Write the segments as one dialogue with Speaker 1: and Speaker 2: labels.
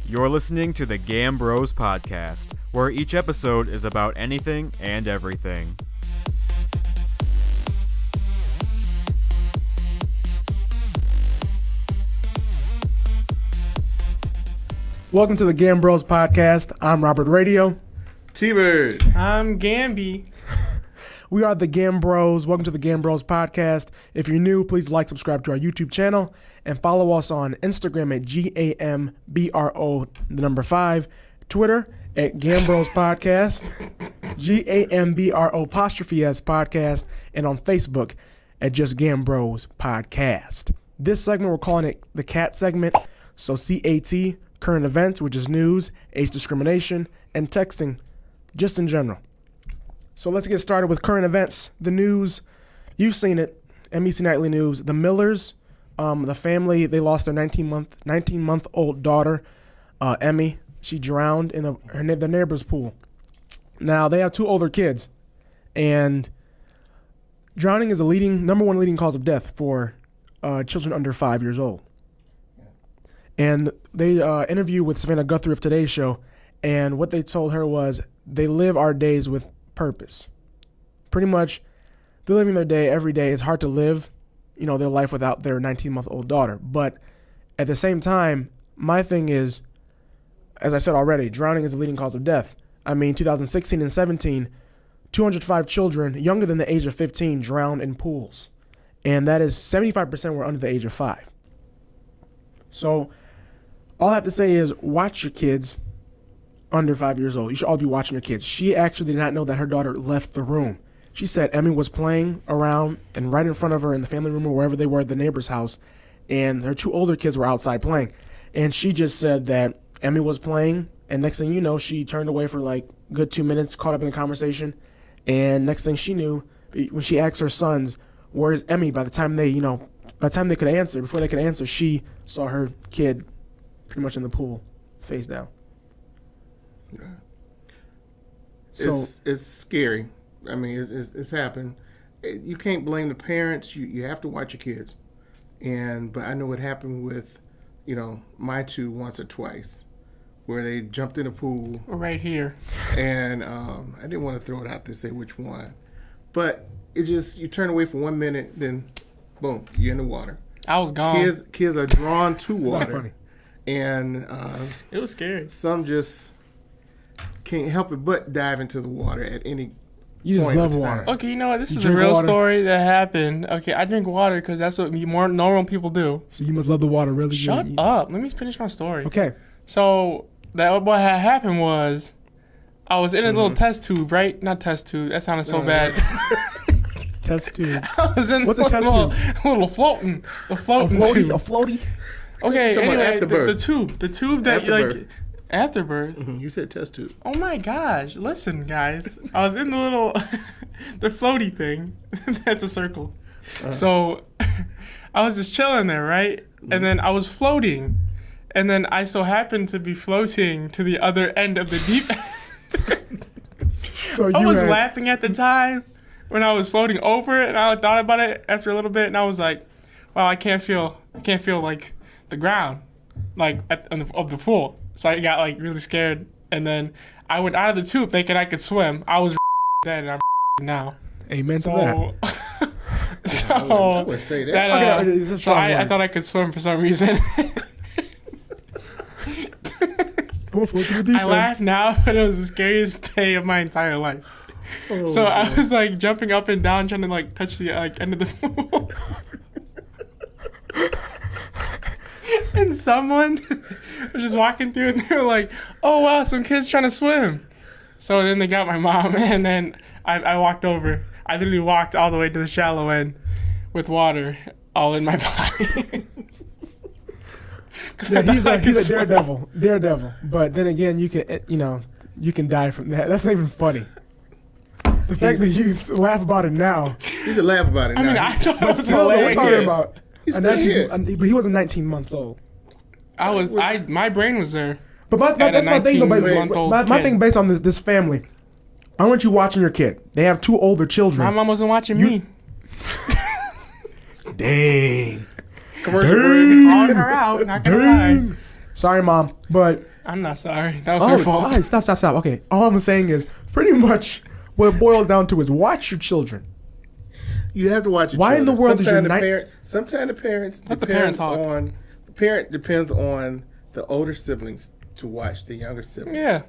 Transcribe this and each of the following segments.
Speaker 1: You're listening to the Gambros podcast, where each episode is about anything and everything.
Speaker 2: Welcome to the Gambros podcast. I'm Robert Radio.
Speaker 3: T-Bird.
Speaker 4: I'm Gamby.
Speaker 2: We are the Gambros. Welcome to the Gambros podcast. If you're new, please like, subscribe to our YouTube channel, and follow us on Instagram at GAMBRO5, Twitter at Gambros Podcast, GAMBRO''S Podcast, and on Facebook at just Gambros Podcast. This segment, we're calling it the C.A.T segment. So C.A.T, current events, which is news, age discrimination, and texting, just in general. So let's get started with current events. The news, you've seen it, NBC Nightly News. The Millers, the family, they lost their 19-month-old daughter, Emmy. She drowned in the neighbor's pool. Now, they have two older kids, and drowning is number one leading cause of death for children under 5 years old. And they interviewed with Savannah Guthrie of Today's Show, and what they told her was they live our days with purpose. Pretty much, they're living their day every day. It's hard to live, their life without their 19-month-old daughter. But at the same time, my thing is, as I said already, drowning is the leading cause of death. 2016 and 17, 205 children younger than the age of 15 drowned in pools. And that is 75% were under the age of 5. So all I have to say is watch your kids under 5 years old. You should all be watching your kids. She actually did not know that her daughter left the room. She said Emmy was playing around and right in front of her in the family room or wherever they were at the neighbor's house, and her two older kids were outside playing. And she just said that Emmy was playing, and next thing you know, she turned away for like a good 2 minutes, caught up in the conversation, and next thing she knew, when she asked her sons, "Where's Emmy?" Before they could answer, she saw her kid pretty much in the pool, face down.
Speaker 3: Yeah. It's scary. It's happened. You can't blame the parents. You have to watch your kids. But I know what happened with, my two once or twice, where they jumped in a pool.
Speaker 4: Right here. And
Speaker 3: I didn't want to throw it out to say which one, but you turn away for 1 minute, then boom, you're in the water.
Speaker 4: I was gone.
Speaker 3: Kids are drawn to water.
Speaker 2: Funny.
Speaker 3: And
Speaker 4: it was scary.
Speaker 3: Some just can't help it but dive into the water at any
Speaker 2: You just
Speaker 3: point
Speaker 2: love
Speaker 3: in
Speaker 2: water.
Speaker 4: Okay, you know what? This
Speaker 2: You
Speaker 4: is a
Speaker 2: drink
Speaker 4: real
Speaker 2: water?
Speaker 4: story that happened. Okay, I drink water because that's what more normal people do.
Speaker 2: So you must love the water, really.
Speaker 4: Shut up. Let me finish my story.
Speaker 2: Okay.
Speaker 4: So what had happened was I was in a little test tube, right? Not test tube. That sounded so bad.
Speaker 2: Test tube.
Speaker 4: I was in
Speaker 2: What's a test tube?
Speaker 4: little floating tube.
Speaker 2: A floaty?
Speaker 4: Okay,
Speaker 3: Talking about
Speaker 4: anyway,
Speaker 3: Afterbirth.
Speaker 4: the tube that
Speaker 3: Afterbirth.
Speaker 4: Afterbirth.
Speaker 3: Mm-hmm. You said test tube.
Speaker 4: Oh my gosh! Listen, guys, I was in the little, the floaty thing. That's a circle. So, I was just chilling there, right? And then I was floating, and then I so happened to be floating to the other end of the deep end.
Speaker 2: So
Speaker 4: I was laughing at the time when I was floating over it, and I thought about it after a little bit, and I was like, "Wow, I can't feel like the ground, like of the pool." So I got like really scared, and then I went out of the tube thinking I could swim. I was then, and I'm now.
Speaker 2: Amen to that.
Speaker 3: I would say that.
Speaker 4: I thought I could swim for some reason. I laugh now, but it was the scariest day of my entire life. So I was like jumping up and down, trying to like touch the end of the pool. And someone was just walking through, and they were like, "Oh wow, some kids trying to swim." So then they got my mom, and then I walked over. I literally walked all the way to the shallow end with water all in my body.
Speaker 2: Yeah, he's a daredevil. But then again, you can die from that. That's not even funny. The fact that you laugh about it now.
Speaker 3: You can laugh about it now.
Speaker 4: I thought it was
Speaker 2: We're talking
Speaker 4: hilarious.
Speaker 2: about but he wasn't 19 months old.
Speaker 4: My brain was there.
Speaker 2: But that's my thing. My thing based on this family. I want you watching your kid. They have two older children.
Speaker 4: My mom wasn't watching me.
Speaker 2: Dang.
Speaker 3: Commercial break.
Speaker 4: Calling her out. Not gonna lie.
Speaker 2: Sorry, Mom, but
Speaker 4: I'm not sorry. That was her fault.
Speaker 2: all right, stop. Okay, all I'm saying is pretty much what it boils down to is watch your children.
Speaker 3: You have to watch your
Speaker 2: Why in the
Speaker 3: children.
Speaker 2: world is your
Speaker 3: Sometimes the parents
Speaker 4: Let the parents talk.
Speaker 3: the parent depends on the older siblings to watch the younger siblings.
Speaker 4: Yeah.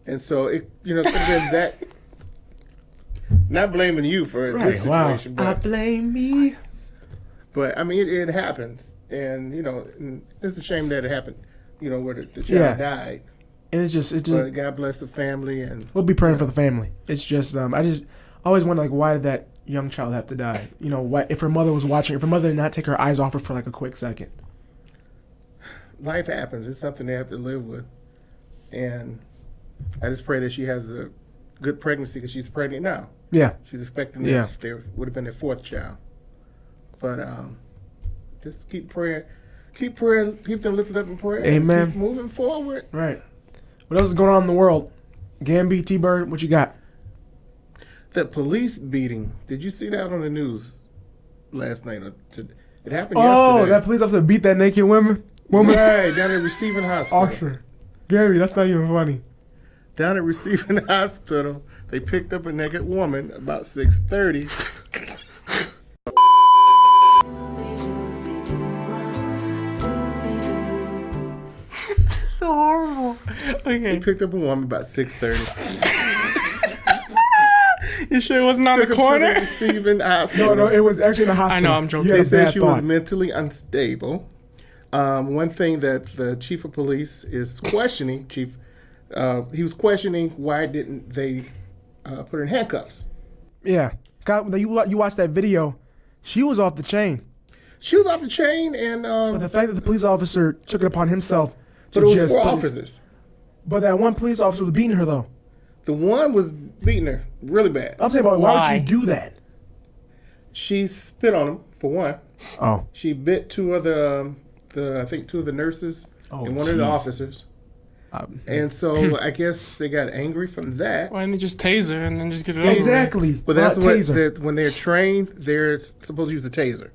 Speaker 3: And so sometimes that. Not blaming you for this situation,
Speaker 2: I
Speaker 3: but
Speaker 2: blame me.
Speaker 3: I mean it happens, and it's a shame that it happened. Where the child died.
Speaker 2: And it's just
Speaker 3: But God bless the family, and
Speaker 2: we'll be praying for the family. It's just I just always wonder why did that young child have to die? If her mother was watching, if her mother did not take her eyes off her for a quick second.
Speaker 3: Life happens. It's something they have to live with, and I just pray that she has a good pregnancy because she's pregnant now.
Speaker 2: Yeah.
Speaker 3: She's expecting there would have been their fourth child. But just keep them lifted up in prayer.
Speaker 2: Amen.
Speaker 3: And keep moving forward.
Speaker 2: Right. What else is going on in the world? Gamby, T-Bird, what you got?
Speaker 3: That police beating. Did you see that on the news last night? It happened yesterday.
Speaker 2: Oh, that police officer beat that naked woman.
Speaker 3: Right, down at Receiving Hospital.
Speaker 2: Oxford. Gamby, that's not even funny.
Speaker 3: Down at Receiving Hospital, they picked up a naked woman about 6:30.
Speaker 4: So horrible. Okay.
Speaker 3: They picked up a woman about 6:30.
Speaker 4: You sure it wasn't on
Speaker 3: Took
Speaker 4: the
Speaker 3: her to
Speaker 4: corner?
Speaker 3: the Receiving Hospital.
Speaker 2: No, it was actually in the hospital.
Speaker 4: I know, I'm joking.
Speaker 2: You had
Speaker 3: They
Speaker 2: a
Speaker 3: said
Speaker 2: bad
Speaker 3: she
Speaker 2: thought.
Speaker 3: was mentally unstable. One thing that the chief of police is questioning, he was questioning why didn't they put her in handcuffs.
Speaker 2: Yeah. God, you watched that video. She was off the chain.
Speaker 3: She was off the chain, and
Speaker 2: But the fact that the police officer took it upon himself to
Speaker 3: but it was
Speaker 2: just
Speaker 3: 4
Speaker 2: put
Speaker 3: officers.
Speaker 2: But that one police officer was beating her, though.
Speaker 3: The one was beating her really bad.
Speaker 2: I'm saying, why would
Speaker 4: Why?
Speaker 2: you do that?
Speaker 3: She spit on him for one.
Speaker 2: Oh.
Speaker 3: She bit two of the nurses and one of the
Speaker 2: jeez.
Speaker 3: officers. And so I guess they got angry from that.
Speaker 4: Why didn't they just tase her and then just get it over
Speaker 2: Exactly.
Speaker 3: But that's
Speaker 2: Not
Speaker 3: what
Speaker 2: taser.
Speaker 3: when they're trained, they're supposed to use a taser,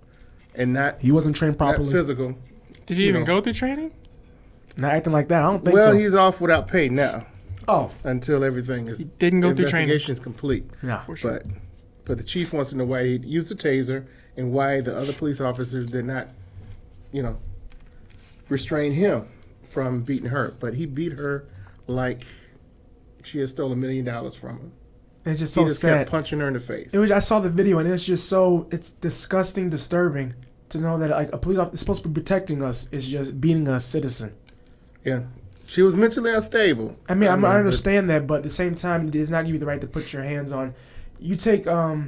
Speaker 3: and not
Speaker 2: He wasn't trained properly.
Speaker 3: physical.
Speaker 4: with? Did he even go through training?
Speaker 2: Not acting like that. I don't think
Speaker 3: Well,
Speaker 2: so.
Speaker 3: he's off without pay now
Speaker 2: Oh.
Speaker 3: until everything is
Speaker 4: didn't go through training.
Speaker 3: investigation is complete.
Speaker 2: Yeah.
Speaker 3: But the chief wants to know why he used the taser and why the other police officers did not, restrain him from beating her. But he beat her like she had stolen $1 million from him.
Speaker 2: It's just
Speaker 3: He
Speaker 2: so
Speaker 3: just
Speaker 2: sad.
Speaker 3: kept punching her in the face.
Speaker 2: I saw the video, and it's just it's disgusting, disturbing to know that a police officer is supposed to be protecting us is just beating a citizen.
Speaker 3: Yeah. She was mentally unstable.
Speaker 2: I mean, I understand that, but at the same time, it does not give you the right to put your hands on. You take, like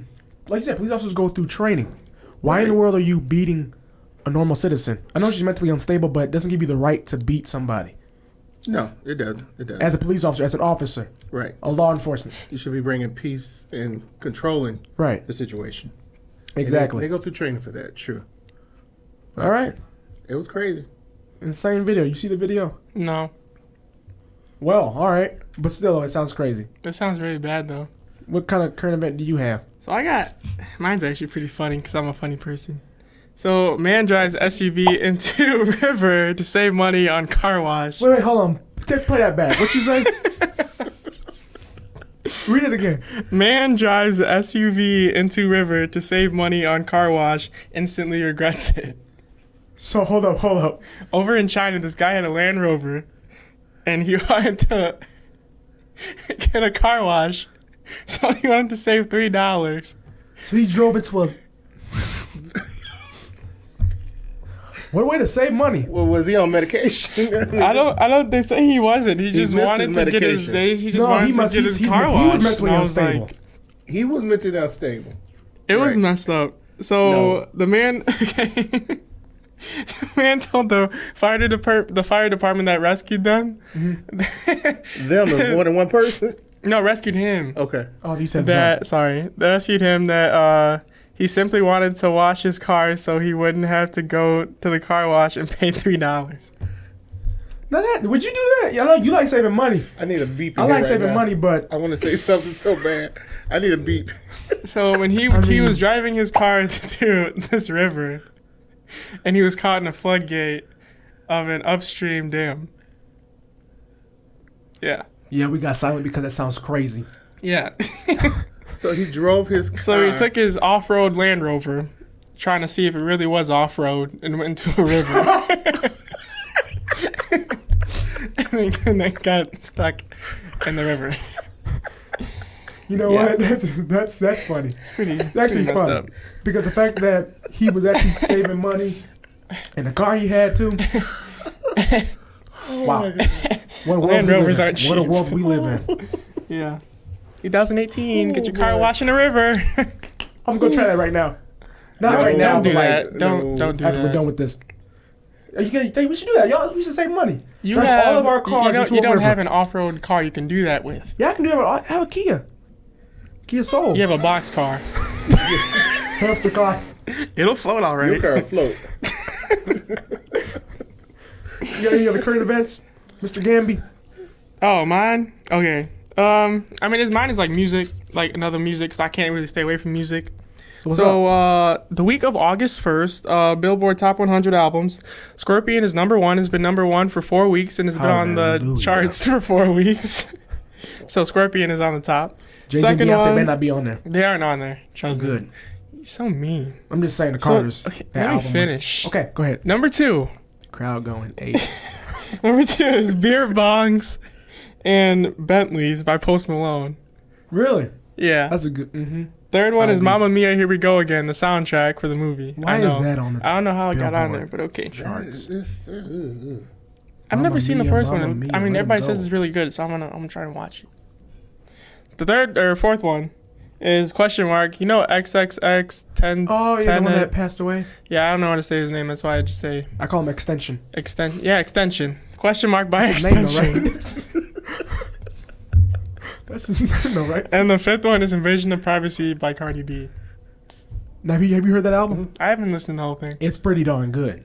Speaker 2: you said, police officers go through training. Why in the world are you beating a normal citizen? I know she's mentally unstable, but it doesn't give you the right to beat somebody.
Speaker 3: No, it doesn't. It doesn't.
Speaker 2: As a police officer, as an officer,
Speaker 3: Right.
Speaker 2: a law enforcement.
Speaker 3: You should be bringing peace and controlling
Speaker 2: Right.
Speaker 3: the situation.
Speaker 2: Exactly.
Speaker 3: They go through training for that, true.
Speaker 2: All right.
Speaker 3: It was crazy.
Speaker 2: Insane video. You see the video?
Speaker 4: No.
Speaker 2: Well, all right. But still, it sounds crazy.
Speaker 4: That sounds really bad, though.
Speaker 2: What kind of current event do you have?
Speaker 4: So mine's actually pretty funny because I'm a funny person. So, man drives SUV into river to save money on car wash.
Speaker 2: Wait, hold on. Play that back. What you say? Read it again.
Speaker 4: Man drives SUV into river to save money on car wash, instantly regrets it.
Speaker 2: So, hold up.
Speaker 4: Over in China, this guy had a Land Rover, and he wanted to get a car wash, so he wanted to save $3.
Speaker 2: So he drove it to a... What a way to save money.
Speaker 3: Well, was he on medication?
Speaker 4: I don't. They say he wasn't. He just
Speaker 3: missed
Speaker 4: wanted
Speaker 3: his
Speaker 4: to get his.
Speaker 3: medication.
Speaker 4: He just wanted to get his car washed.
Speaker 2: He was mentally
Speaker 4: And I was
Speaker 2: unstable.
Speaker 4: like,
Speaker 3: He was mentally unstable.
Speaker 4: it was
Speaker 3: Right.
Speaker 4: messed up. So
Speaker 3: No.
Speaker 4: the man, the man told the fire department that rescued them.
Speaker 2: Mm-hmm.
Speaker 3: Them is more than one person?
Speaker 4: No, rescued him.
Speaker 3: Okay.
Speaker 2: Oh, you said
Speaker 4: That sorry, they rescued him. That he simply wanted to wash his car so he wouldn't have to go to the car wash and pay $3.
Speaker 2: Now that, would you do that? I know you like saving money.
Speaker 3: I need a beep.
Speaker 2: I
Speaker 3: in here
Speaker 2: like
Speaker 3: right
Speaker 2: saving
Speaker 3: now.
Speaker 2: money, but
Speaker 3: I want to say something so bad. I need a beep.
Speaker 4: So when he was driving his car through this river, and he was caught in a floodgate, of an upstream dam. Yeah.
Speaker 2: Yeah, we got silent because that sounds crazy.
Speaker 4: Yeah.
Speaker 3: So he drove his car.
Speaker 4: So he took his off-road Land Rover, trying to see if it really was off-road, and went into a river. and then got stuck in the river.
Speaker 2: You know what? That's funny.
Speaker 4: It's pretty.
Speaker 2: It's actually
Speaker 4: pretty messed
Speaker 2: funny
Speaker 4: up.
Speaker 2: because the fact that he was actually saving money, and the car he had too. Wow, what a world
Speaker 4: Land
Speaker 2: we
Speaker 4: Rovers
Speaker 2: live
Speaker 4: aren't
Speaker 2: in. What a
Speaker 4: cheap.
Speaker 2: world we live in.
Speaker 4: Yeah. 2018. Get your car
Speaker 3: boy.
Speaker 4: washed in the river.
Speaker 2: I'm gonna try that right now. Not
Speaker 3: No,
Speaker 2: right now,
Speaker 4: Don't do
Speaker 2: but like
Speaker 4: that. Don't do
Speaker 2: after we're
Speaker 4: that.
Speaker 2: done with this. We should do that, y'all. We should save money.
Speaker 4: You
Speaker 2: Drive
Speaker 4: have
Speaker 2: all of our cars into
Speaker 4: you
Speaker 2: a
Speaker 4: don't
Speaker 2: river.
Speaker 4: have an off-road car you can do that with.
Speaker 2: Yeah, I can do that. I have a Kia Soul,
Speaker 4: You have a box car.
Speaker 2: hamster car.
Speaker 4: It'll float all
Speaker 3: Your
Speaker 4: right.
Speaker 3: car float.
Speaker 2: You got any other current events, Mr. Gamby?
Speaker 4: Oh, mine? Okay. I mean, mine is like music, like another music, because I can't really stay away from music.
Speaker 2: So what's up?
Speaker 4: The week of August 1st, Billboard Top 100 albums, Scorpion is number one, has been number one for 4 weeks, and has been on the
Speaker 2: Hallelujah.
Speaker 4: charts for 4 weeks. So Scorpion is on the top.
Speaker 2: Jay-Z and
Speaker 4: Second
Speaker 2: Beyonce
Speaker 4: one,
Speaker 2: may not be on there.
Speaker 4: they aren't on there. Trust me.
Speaker 2: Good.
Speaker 4: You're so mean.
Speaker 2: I'm just saying the Carters.
Speaker 4: okay,
Speaker 2: that
Speaker 4: let me
Speaker 2: album was-
Speaker 4: finish.
Speaker 2: Okay, go ahead.
Speaker 4: Number two.
Speaker 2: Crowd going 8.
Speaker 4: Number two is Beer Bongs and Bentleys by Post Malone.
Speaker 2: Really?
Speaker 4: Yeah.
Speaker 2: That's a good. Mm-hmm.
Speaker 4: Third one
Speaker 2: I
Speaker 4: is
Speaker 2: agree.
Speaker 4: Mamma Mia, Here We Go Again, the soundtrack for the movie.
Speaker 2: Why
Speaker 4: I know.
Speaker 2: is that on the
Speaker 4: I don't know how it got on
Speaker 2: Billboard
Speaker 4: there, but okay.
Speaker 2: charts?
Speaker 4: I've never
Speaker 2: Mamma
Speaker 4: seen the
Speaker 2: Mia,
Speaker 4: first
Speaker 2: Mamma
Speaker 4: one.
Speaker 2: Mia,
Speaker 4: I mean,
Speaker 2: let 'em
Speaker 4: everybody
Speaker 2: go.
Speaker 4: says it's really good, so I'm gonna try and watch it. The third or fourth one is question mark. You know XXX 10.
Speaker 2: Oh, yeah,
Speaker 4: 10
Speaker 2: the one that passed away.
Speaker 4: Yeah, I don't know how to say his name. That's why I just say
Speaker 2: I call him Extension.
Speaker 4: extension. Yeah, extension. Question mark by
Speaker 2: That's his name,
Speaker 4: extension.
Speaker 2: though, right? That's his name, though, right?
Speaker 4: And the fifth one is Invasion of Privacy by Cardi B.
Speaker 2: Now, have you heard that album?
Speaker 4: I haven't listened to the whole thing.
Speaker 2: It's pretty darn good.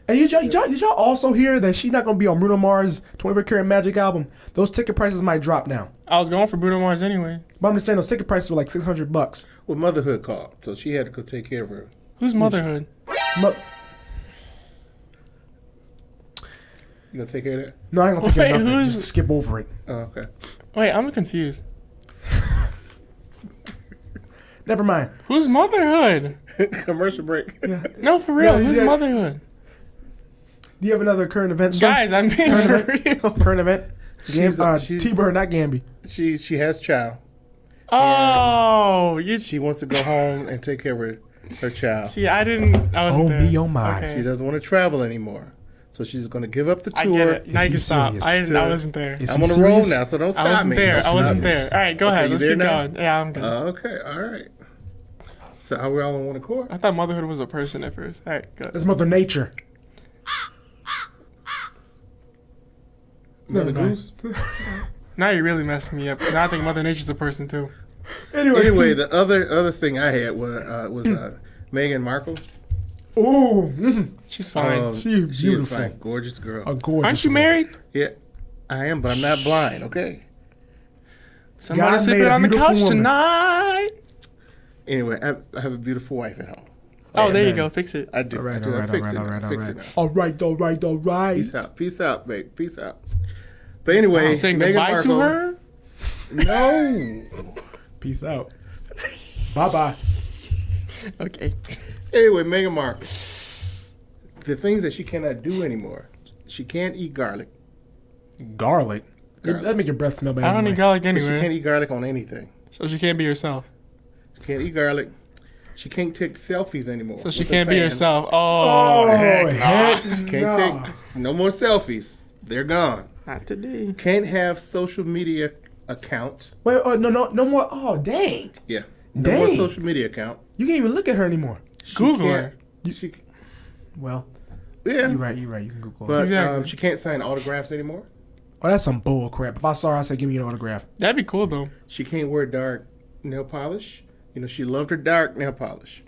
Speaker 2: And did y'all also hear that she's not going to be on Bruno Mars' 24 Karat Magic album? Those ticket prices might drop now.
Speaker 4: I was going for Bruno Mars anyway.
Speaker 2: But I'm just saying those ticket prices were like $600.
Speaker 3: Well, motherhood called, so she had to go take care of her.
Speaker 4: Who's Motherhood?
Speaker 2: Mo-
Speaker 3: You gonna take care of that?
Speaker 2: no, I ain't going to take care of
Speaker 4: Wait,
Speaker 2: nothing.
Speaker 4: who's-
Speaker 2: Just skip over it.
Speaker 3: Oh, okay.
Speaker 4: Wait, I'm confused.
Speaker 2: Never mind.
Speaker 4: Who's Motherhood?
Speaker 3: Commercial break.
Speaker 4: No, for real.
Speaker 2: Yeah,
Speaker 4: Who's
Speaker 2: yeah.
Speaker 4: Motherhood?
Speaker 2: Do you have another current event story?
Speaker 4: Guys, I'm being for real.
Speaker 2: Current event?
Speaker 3: She's-
Speaker 2: T-Bird, not Gamby.
Speaker 3: She has child.
Speaker 4: Oh, you
Speaker 3: She wants to go home and take care of her child.
Speaker 4: see. I wasn't
Speaker 2: Oh,
Speaker 4: there.
Speaker 2: me, oh, my.
Speaker 4: Okay.
Speaker 3: She doesn't want to travel anymore, so she's gonna give up the
Speaker 4: I
Speaker 3: tour.
Speaker 4: get it. Now
Speaker 2: Is
Speaker 4: you
Speaker 2: he
Speaker 4: can stop.
Speaker 2: serious?
Speaker 4: I wasn't there.
Speaker 2: Is
Speaker 3: I'm
Speaker 2: he
Speaker 3: on the roll
Speaker 2: serious?
Speaker 3: now, so don't stop
Speaker 4: I wasn't
Speaker 3: me.
Speaker 4: there. I wasn't
Speaker 2: serious.
Speaker 4: there. All right, go ahead.
Speaker 3: you
Speaker 4: Let's
Speaker 3: there
Speaker 4: keep
Speaker 3: now?
Speaker 4: going. Yeah, I'm good.
Speaker 3: Okay, all right. So are we all on one accord?
Speaker 4: I thought Motherhood was a person at first. All right, good.
Speaker 2: That's Mother Nature.
Speaker 3: Mother
Speaker 2: mind.
Speaker 3: Goose.
Speaker 4: Now you're really messing me up. Now I think Mother Nature's a person too.
Speaker 3: Anyway, the other thing I had was Meghan Markle.
Speaker 2: Ooh, mhm.
Speaker 4: She's fine.
Speaker 2: She's
Speaker 3: She is
Speaker 2: beautiful.
Speaker 3: fine, gorgeous girl.
Speaker 2: A gorgeous.
Speaker 4: Aren't you
Speaker 2: woman.
Speaker 4: married?
Speaker 3: Yeah, I am, but I'm not blind. Okay.
Speaker 4: Somebody
Speaker 2: God
Speaker 4: sleeping
Speaker 2: made a
Speaker 4: on the
Speaker 2: beautiful
Speaker 4: couch
Speaker 2: woman.
Speaker 4: tonight.
Speaker 3: Anyway, I have a beautiful wife at home.
Speaker 4: Oh, there you
Speaker 2: man.
Speaker 4: go. Fix it.
Speaker 3: I do.
Speaker 2: All right,
Speaker 3: I do.
Speaker 2: all
Speaker 3: I
Speaker 2: right,
Speaker 3: fix
Speaker 2: all
Speaker 3: it.
Speaker 2: right,
Speaker 3: now.
Speaker 2: all right,
Speaker 3: Fix
Speaker 2: all
Speaker 3: it
Speaker 2: right.
Speaker 3: now.
Speaker 2: All right, all right, all right.
Speaker 3: Peace out. Peace out, babe. Peace out. But anyway,
Speaker 4: I'm saying
Speaker 3: Meghan
Speaker 4: goodbye to
Speaker 3: Markle-
Speaker 4: her.
Speaker 3: No.
Speaker 2: Peace out. Bye-bye.
Speaker 4: Okay.
Speaker 3: Anyway, Meghan Markle. The things that she cannot do anymore. She can't eat garlic.
Speaker 2: Garlic.
Speaker 3: Garlic.
Speaker 2: That make your breath smell bad.
Speaker 4: I don't
Speaker 2: anyway.
Speaker 4: need garlic
Speaker 3: She
Speaker 4: anyway,
Speaker 3: can't eat garlic on anything.
Speaker 4: so she can't be herself.
Speaker 3: She can't eat garlic. She can't take selfies anymore.
Speaker 4: So she
Speaker 3: with her
Speaker 4: can't be
Speaker 3: fans.
Speaker 4: herself.
Speaker 2: Oh,
Speaker 4: Oh,
Speaker 2: heck
Speaker 3: She can't
Speaker 2: nah.
Speaker 3: take no more selfies. They're gone.
Speaker 4: not today.
Speaker 3: Can't have social media account.
Speaker 2: Wait, no more. Oh, dang.
Speaker 3: Yeah. No more
Speaker 2: Dang.
Speaker 3: social media account.
Speaker 2: You can't even look at her anymore.
Speaker 3: She
Speaker 4: Google
Speaker 3: can't-
Speaker 4: her.
Speaker 3: She,
Speaker 2: Well,
Speaker 3: yeah.
Speaker 2: you're right. You can Google her.
Speaker 3: But
Speaker 4: Exactly.
Speaker 3: she can't sign autographs anymore.
Speaker 2: Oh, that's some bull crap. If I saw her, I'd say, give me an autograph.
Speaker 4: That'd be cool though.
Speaker 3: She can't wear dark nail polish. You know, she loved her dark nail polish.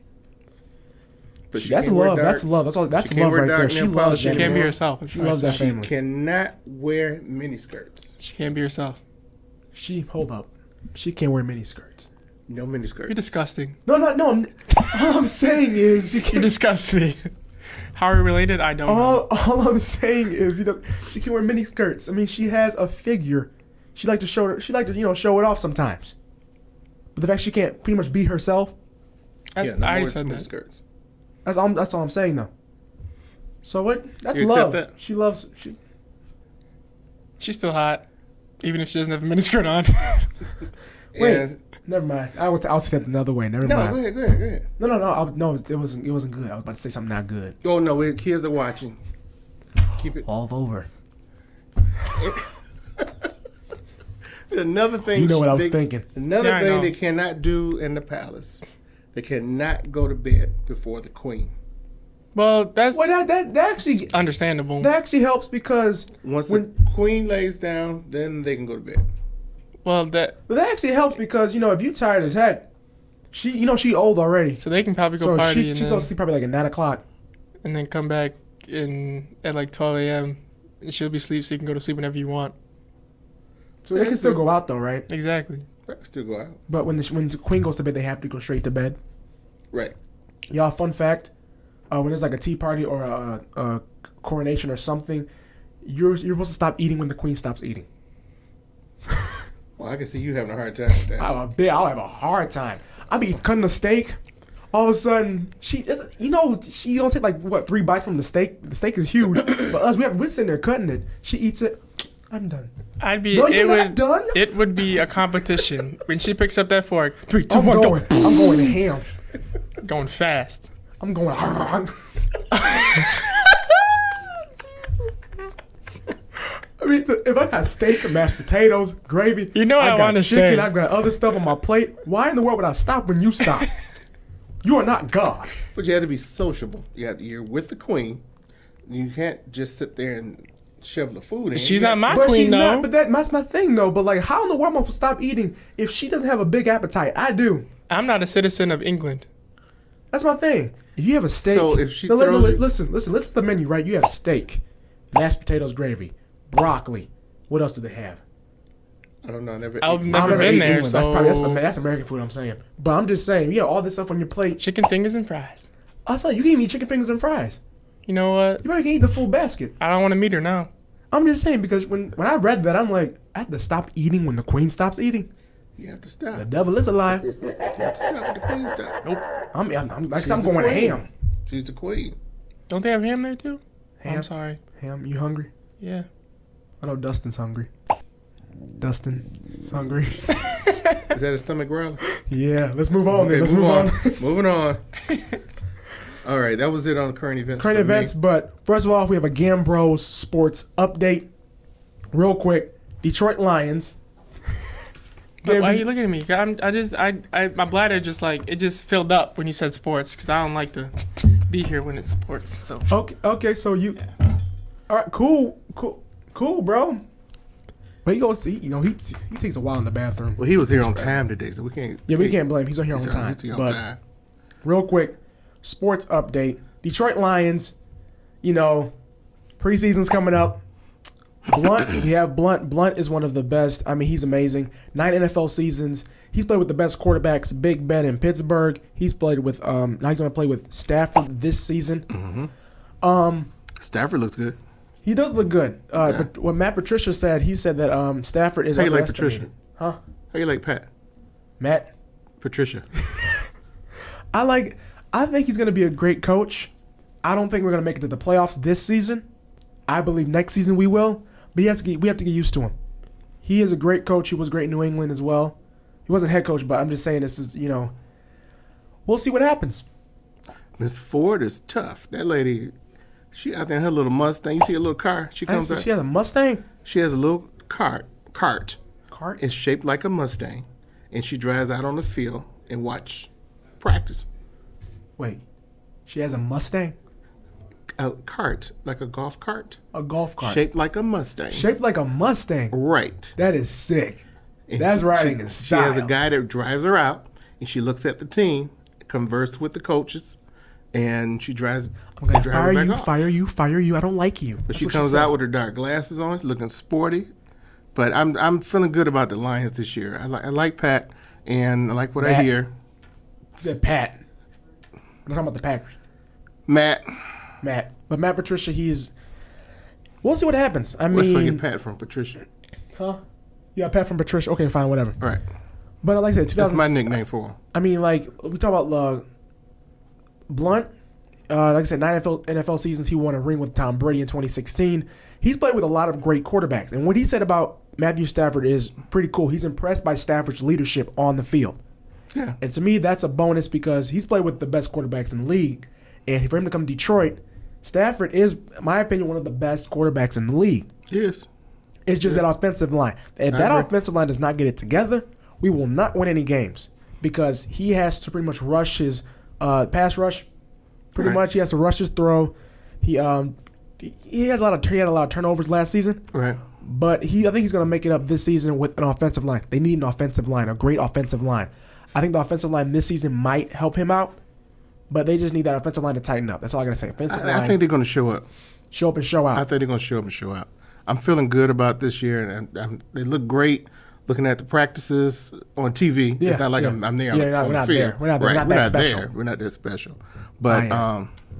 Speaker 3: But she
Speaker 2: That's
Speaker 3: can't wear
Speaker 2: love.
Speaker 3: dark-
Speaker 2: That's love. That's all. That's
Speaker 3: She can't
Speaker 2: love
Speaker 3: wear
Speaker 2: right
Speaker 3: dark
Speaker 2: there. She
Speaker 3: nail
Speaker 2: loves
Speaker 3: polish
Speaker 2: that.
Speaker 4: She can't be
Speaker 3: anymore.
Speaker 4: herself. It's
Speaker 2: She
Speaker 4: fine.
Speaker 2: loves that
Speaker 3: She
Speaker 2: family.
Speaker 3: cannot wear miniskirts.
Speaker 4: She can't be herself.
Speaker 2: Hold up. She can't wear mini skirts.
Speaker 3: No miniskirts.
Speaker 4: You're disgusting.
Speaker 2: No. All I'm saying is she
Speaker 4: You
Speaker 2: can't.
Speaker 4: disgust me. How are we related? I don't know.
Speaker 2: All I'm saying is, she can wear mini skirts. I mean, she has a figure. She like to show it. She like to, show it off sometimes. But the fact she can't pretty much be herself.
Speaker 4: I already said that.
Speaker 3: Skirts.
Speaker 2: That's all I'm saying though. So what? That's
Speaker 3: You
Speaker 2: love.
Speaker 3: accept that?
Speaker 2: She loves.
Speaker 4: She's still hot, even if she doesn't have a miniskirt on.
Speaker 2: Wait,
Speaker 3: And-
Speaker 2: never mind. I'll say that another way. Never
Speaker 3: no,
Speaker 2: mind.
Speaker 3: go ahead.
Speaker 2: No. It wasn't good. I was about to say something not good.
Speaker 3: Oh no, kids are watching. Keep it.
Speaker 2: All over.
Speaker 3: Another thing.
Speaker 2: You know what I was thinking.
Speaker 3: Another
Speaker 4: Yeah, I
Speaker 3: thing
Speaker 4: know.
Speaker 3: they cannot do in the palace. They cannot go to bed before the queen.
Speaker 4: Well, that's
Speaker 2: Well, that actually
Speaker 4: understandable.
Speaker 2: helps because
Speaker 3: Once
Speaker 2: when
Speaker 3: the queen lays down, then they can go to bed.
Speaker 4: well, that
Speaker 2: but that actually helps because if you tired as heck, she old already,
Speaker 4: so they can probably go
Speaker 2: so
Speaker 4: party
Speaker 2: she
Speaker 4: and,
Speaker 2: goes to
Speaker 4: then,
Speaker 2: sleep probably like at 9:00.
Speaker 4: and then come back at like 12 a.m. and she'll be asleep, so you can go to sleep whenever you want.
Speaker 2: So they can still go out though, right?
Speaker 4: Exactly.
Speaker 3: They can still go out.
Speaker 2: But when the queen goes to bed, they have to go straight to bed.
Speaker 3: Right.
Speaker 2: Y'all, fun fact: when there's like a tea party or a coronation or something, you're supposed to stop eating when the queen stops eating.
Speaker 3: Well, I can see you having a hard time with that.
Speaker 2: I'll have a hard time. I'll be cutting a steak. All of a sudden, she don't take like 3 bites from the steak. The steak is huge. But us, we're sitting there cutting it. She eats it. I'm done.
Speaker 4: I'd be.
Speaker 2: No,
Speaker 4: it
Speaker 2: you're
Speaker 4: would.
Speaker 2: not done.
Speaker 4: It would be a competition when she picks up that fork. 3, 2,
Speaker 2: I'm
Speaker 4: 1,
Speaker 2: going.
Speaker 4: go.
Speaker 2: I'm going ham.
Speaker 4: Going fast.
Speaker 2: I'm going. I mean, if I got steak, mashed potatoes, gravy,
Speaker 4: You know what I
Speaker 2: got
Speaker 4: wanna
Speaker 2: chicken,
Speaker 4: say.
Speaker 2: I got other stuff on my plate. Why in the world would I stop when you stop? You are not God.
Speaker 3: But you have to be sociable. You're with the queen. You can't just sit there and shovel the food in.
Speaker 4: She's
Speaker 3: You
Speaker 4: not my
Speaker 2: But
Speaker 4: queen
Speaker 2: she's
Speaker 4: though.
Speaker 2: not. But that's my thing, though. But like, how in the world am I supposed to stop eating if she doesn't have a big appetite? I do.
Speaker 4: I'm not a citizen of England.
Speaker 2: That's my thing. If you have a steak,
Speaker 3: So if she
Speaker 2: no,
Speaker 3: throws you-
Speaker 2: listen to the menu, right? You have steak, mashed potatoes, gravy, broccoli. What else do they have?
Speaker 3: I don't know. I never.
Speaker 4: I've
Speaker 3: ate-
Speaker 4: never
Speaker 2: I've
Speaker 4: been
Speaker 2: ate
Speaker 4: there,
Speaker 2: England.
Speaker 4: so
Speaker 2: That's American food. I'm saying, but I'm just saying, you have all this stuff on your plate.
Speaker 4: chicken fingers and fries.
Speaker 2: I thought you can even eat chicken fingers and fries.
Speaker 4: You know what?
Speaker 2: You probably can eat the full basket.
Speaker 4: I don't want to meet her now.
Speaker 2: I'm just saying because when I read that, I'm like, I have to stop eating when the queen stops eating.
Speaker 3: You have to stop.
Speaker 2: The devil is a lie.
Speaker 3: You have to stop with the queen stop. Nope.
Speaker 2: I'm
Speaker 3: She's
Speaker 2: I'm
Speaker 3: the
Speaker 2: going
Speaker 3: queen.
Speaker 2: ham.
Speaker 3: She's the queen.
Speaker 4: Don't they have ham there too?
Speaker 2: Ham.
Speaker 4: I'm sorry.
Speaker 2: Ham, you hungry?
Speaker 4: Yeah.
Speaker 2: I know Dustin's hungry. Dustin, hungry.
Speaker 3: Is that a stomach growler?
Speaker 2: Yeah, let's move on.
Speaker 3: Okay,
Speaker 2: Then. Let's move on.
Speaker 3: Moving on. All right, that was it on current events.
Speaker 2: Current
Speaker 3: for me.
Speaker 2: events, but first of all, we have a Gambros sports update. Real quick, Detroit Lions.
Speaker 4: But why are
Speaker 2: Gamby-
Speaker 4: you looking at me? My bladder just it just filled up when you said sports because I don't like to be here when it's sports. So
Speaker 2: Okay, so you. All right, cool, bro. But he goes, he takes a while in the bathroom.
Speaker 3: Well, he was here on time today, so we can't.
Speaker 2: Yeah, we can't blame him. He's on here on time.
Speaker 3: He's here on
Speaker 2: But
Speaker 3: time.
Speaker 2: real quick, sports update. Detroit Lions, preseason's coming up. Blunt, we have Blunt. Blunt is one of the best. I mean, he's amazing. 9 NFL seasons. He's played with the best quarterbacks, Big Ben in Pittsburgh. He's played with, now he's going to play with Stafford this season.
Speaker 3: Stafford looks good.
Speaker 2: He does look good. But what Matt Patricia said, he said that Stafford is
Speaker 3: How you like
Speaker 2: underestimated.
Speaker 3: Patricia?
Speaker 2: Huh?
Speaker 3: How you like Pat?
Speaker 2: Matt?
Speaker 3: Patricia.
Speaker 2: I think he's going to be a great coach. I don't think we're going to make it to the playoffs this season. I believe next season we will. But we have to get used to him. He is a great coach. He was great in New England as well. He wasn't head coach, but I'm just saying this is, we'll see what happens.
Speaker 3: Miss Ford is tough. That lady, she out there in her little Mustang. You see a little car? She comes out.
Speaker 2: She has a Mustang?
Speaker 3: She has a little cart.
Speaker 2: Cart?
Speaker 3: It's shaped like a Mustang, and she drives out on the field and watch practice.
Speaker 2: Wait. She has a Mustang?
Speaker 3: A cart, like a golf cart,
Speaker 2: A golf cart.
Speaker 3: shaped like a Mustang.
Speaker 2: Shaped like a Mustang.
Speaker 3: Right.
Speaker 2: That is sick.
Speaker 3: And
Speaker 2: That's riding in
Speaker 3: She
Speaker 2: style.
Speaker 3: has a guy that drives her out, and she looks at the team, converses with the coaches, and she drives.
Speaker 2: I'm going to
Speaker 3: drive her back off.
Speaker 2: fire you. I don't like you.
Speaker 3: But
Speaker 2: That's
Speaker 3: she
Speaker 2: what
Speaker 3: comes
Speaker 2: says.
Speaker 3: out with her dark glasses on, looking sporty. But I'm feeling good about the Lions this year. I like Pat, and I like what I
Speaker 2: Matt.
Speaker 3: hear.
Speaker 2: Said Pat. I'm talking about the Packers.
Speaker 3: Matt.
Speaker 2: Matt. But Matt Patricia, we'll see what happens. I
Speaker 3: Let's
Speaker 2: mean,
Speaker 3: get Pat from Patricia.
Speaker 2: huh? Yeah, Pat from Patricia. Okay, fine, whatever.
Speaker 3: Right.
Speaker 2: But like I said,
Speaker 3: That's my nickname for him.
Speaker 2: I mean, like we talk about Blunt. Like I said, 9 NFL seasons. He won a ring with Tom Brady in 2016. He's played with a lot of great quarterbacks, and what he said about Matthew Stafford is pretty cool. He's impressed by Stafford's leadership on the field.
Speaker 3: Yeah.
Speaker 2: And to me, that's a bonus because he's played with the best quarterbacks in the league. And for him to come to Detroit, Stafford is, in my opinion, one of the best quarterbacks in the league.
Speaker 3: Yes.
Speaker 2: It's just that offensive line. If that offensive line does not get it together, we will not win any games because he has to pretty much rush his pass rush. Pretty much, he has to rush his throw. He had a lot of turnovers last season.
Speaker 3: Right.
Speaker 2: But I think he's going to make it up this season with an offensive line. They need an offensive line, a great offensive line. I think the offensive line this season might help him out, but they just need that offensive line to tighten up. That's all I got to say.
Speaker 3: I think they're going to show up.
Speaker 2: Show up and show out.
Speaker 3: I think they're going to show up and show out. I'm feeling good about this year, and they look great. Looking at the practices on TV, it's not like I'm there.
Speaker 2: Yeah, we're not there. We're not that special.
Speaker 3: We're not that special. But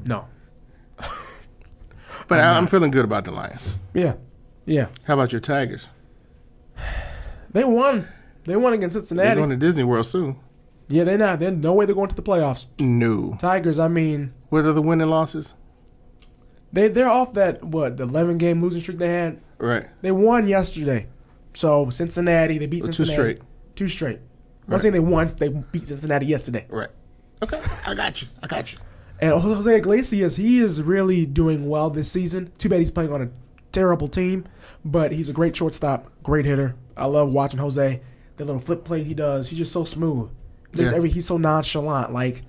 Speaker 2: no.
Speaker 3: But I'm feeling good about the Lions.
Speaker 2: Yeah.
Speaker 3: How about your Tigers?
Speaker 2: They won. They won against Cincinnati.
Speaker 3: They're going to Disney World soon.
Speaker 2: Yeah, they're not. There's no way they're going to the playoffs.
Speaker 3: No.
Speaker 2: Tigers, I mean.
Speaker 3: What are the winning losses?
Speaker 2: They're off the 11-game losing streak they had?
Speaker 3: Right.
Speaker 2: They won yesterday. So Cincinnati, they beat Cincinnati. Two straight. I'm not saying they won. They beat Cincinnati yesterday.
Speaker 3: Right. Okay. I got you.
Speaker 2: And Jose Iglesias, he is really doing well this season. Too bad he's playing on a terrible team, but he's a great shortstop, great hitter. I love watching Jose. The little flip play he does, he's just so smooth. He's so nonchalant. Like,